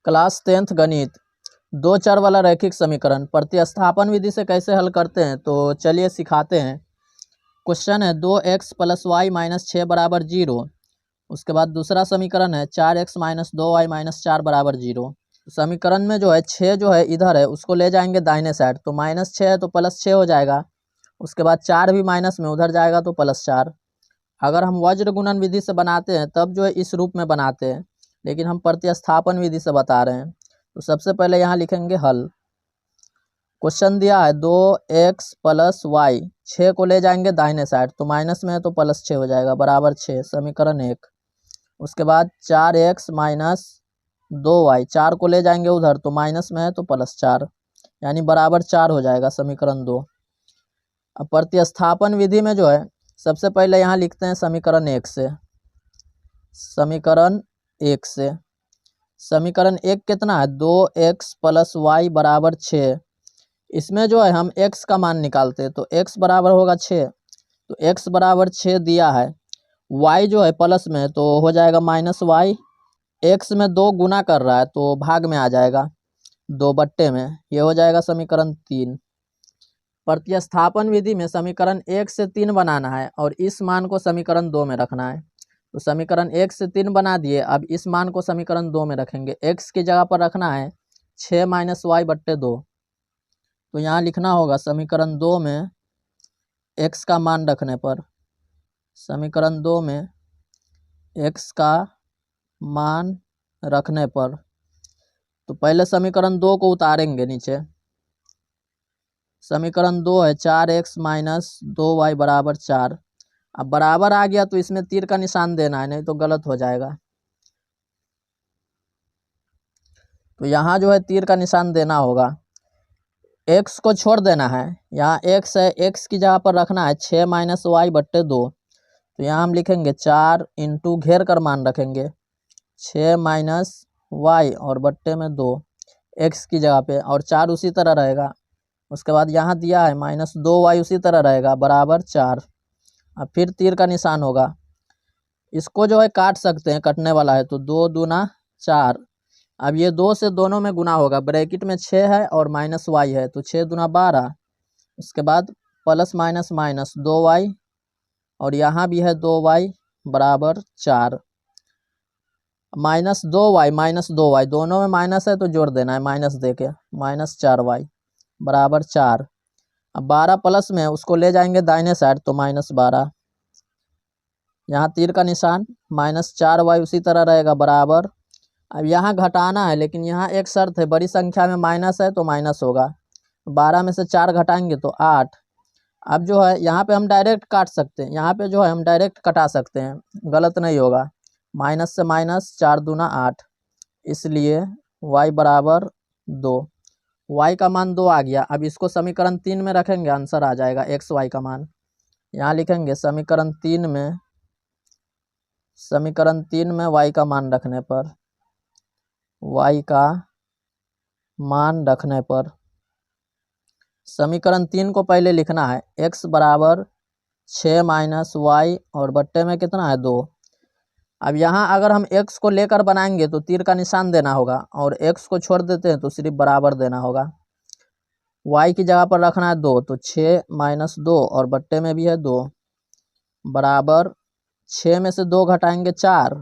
Class 10th गणित दो चर वाला रैखिक समीकरण प्रतिस्थापन विधि से कैसे हल करते हैं, तो चलिए सिखाते हैं। क्वेश्चन है 2x + y - 6 = 0। उसके बाद दूसरा समीकरण है 4x - 2y - 4 = 0। समीकरण में जो है 6 जो है इधर है, उसको ले जाएंगे दाहिने साइड, तो -6 है तो +6 हो जाएगा। उसके बाद 4 भी माइनस में उधर जाएगा तो +4। अगर हम वज्र गुणन विधि से बनाते हैं तब जो है इस रूप में बनाते हैं, लेकिन हम प्रतिस्थापन विधि से बता रहे हैं। तो सबसे पहले यहाँ लिखेंगे हल। क्वेश्चन दिया है 2x + y, 6 को ले जाएंगे दाहिने साइड, तो माइनस में है तो +6 हो जाएगा बराबर 6, समीकरण 1। उसके बाद 4x - 2y, 4 को ले जाएंगे उधर, तो माइनस में है तो +4, यानी बराबर 4 हो जाएगा, समीकरण 2। अब प्रतिस्थापन विधि में जो है सबसे पहले यहाँ लिखते हैं समीकरण 1 से। समीकरण 1 से समीकरण 1 कितना है, 2x + y = 6। इसमें जो है हम x का मान निकालते हैं, तो x बराबर होगा 6, तो x बराबर 6 दिया है। y जो है प्लस में तो हो जाएगा -y, x में 2 गुना कर रहा है तो भाग में आ जाएगा 2/, में ये हो जाएगा समीकरण 3। प्रतिस्थापन विधि में समीकरण 1 से 3 बनाना है और इस मान को समीकरण 2 में रखना है। तो समीकरण 1 से 3 बना दिए, अब इस मान को समीकरण 2 में रखेंगे। x की जगह पर रखना है 6 - y/2। तो यहाँ लिखना होगा समीकरण 2 में x का मान रखने पर, समीकरण 2 में x का मान रखने पर, तो पहले समीकरण 2 को उतारेंगे नीचे। समीकरण 2 है 4x - 2y = 4। अब बराबर आ गया तो इसमें तीर का निशान देना है, नहीं तो गलत हो जाएगा। तो यहाँ जो है तीर का निशान देना होगा, x को छोड़ देना है। यहाँ x है, x की जगह पर रखना है 6 - y/2। तो यहाँ हम लिखेंगे 4 इंटू घेर कर मान रखेंगे 6 - y और बट्टे में 2 x की जगह पे, और 4 उसी तरह रहेगा। उसके बाद यहाँ दिया है -2y उसी तरह रहेगा बराबर 4। अब फिर तीर का निशान होगा, इसको जो है काट सकते हैं, कटने वाला है, तो 2 दूना 4। अब ये 2 से दोनों में गुना होगा, ब्रैकेट में 6 है और -y है, तो 6 दूना 12। उसके बाद प्लस माइनस माइनस 2y, और यहाँ भी है 2y बराबर 4। -2y दोनों में माइनस है तो जोड़ देना है माइनस दे के, -4y बराबर 4। अब 12 प्लस में उसको ले जाएंगे दाहिने साइड, तो -12। यहाँ तीर का निशान, -4y उसी तरह रहेगा बराबर। अब यहाँ घटाना है, लेकिन यहाँ एक शर्त है, बड़ी संख्या में माइनस है तो माइनस होगा। 12 में से 4 घटाएंगे तो 8। अब जो है यहाँ पे हम डायरेक्ट काट सकते हैं, यहाँ पे जो है हम डायरेक्ट कटा सकते हैं, गलत नहीं होगा। माइनस से माइनस 4 दूना 8, इसलिए y बराबर 2। y का मान 2 आ गया। अब इसको समीकरण 3 में रखेंगे, आंसर आ जाएगा xy का मान। यहाँ लिखेंगे समीकरण 3 में y का मान रखने पर, y का मान रखने पर समीकरण 3 को पहले लिखना है, x बराबर 6 - y और बट्टे में कितना है 2। अब यहाँ अगर हम x को लेकर बनाएंगे तो तीर का निशान देना होगा, और x को छोड़ देते हैं तो सिर्फ बराबर देना होगा। y की जगह पर रखना है 2, तो 6 - 2 और बट्टे में भी है 2 बराबर 6 में से 2 घटाएंगे 4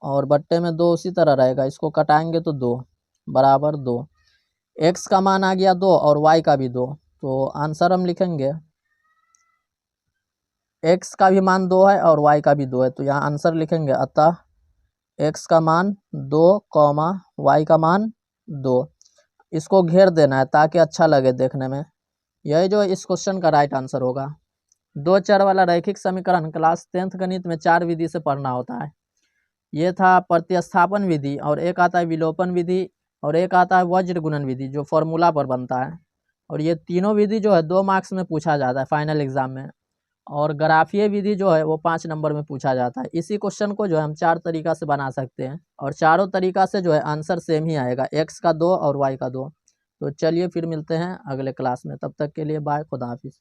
और बट्टे में 2 उसी तरह रहेगा, इसको कटाएंगे तो 2 बराबर 2। x का मान आ गया 2 और y का भी 2, तो आंसर हम लिखेंगे x का भी मान 2 है और y का भी 2 है, तो यहाँ आंसर लिखेंगे अतः x का मान 2, y का मान 2। इसको घेर देना है ताकि अच्छा लगे देखने में। यही जो इस क्वेश्चन का राइट आंसर होगा। दो चर वाला रैखिक समीकरण क्लास 10th गणित में 4 विधि से पढ़ना होता है। ये था प्रतिस्थापन विधि, और एक आता है विलोपन विधि, और एक आता है वज्र गुणन विधि जो फॉर्मूला पर बनता है। और ये तीनों विधि जो है 2 मार्क्स में पूछा जाता है फाइनल एग्जाम में, और ग्राफीय विधि जो है वो 5 नंबर में पूछा जाता है। इसी क्वेश्चन को जो है हम 4 तरीका से बना सकते हैं, और चारों तरीका से जो है आंसर सेम ही आएगा, x का 2 और y का 2। तो चलिए फिर मिलते हैं अगले क्लास में, तब तक के लिए बाय, खुदा हाफिज़।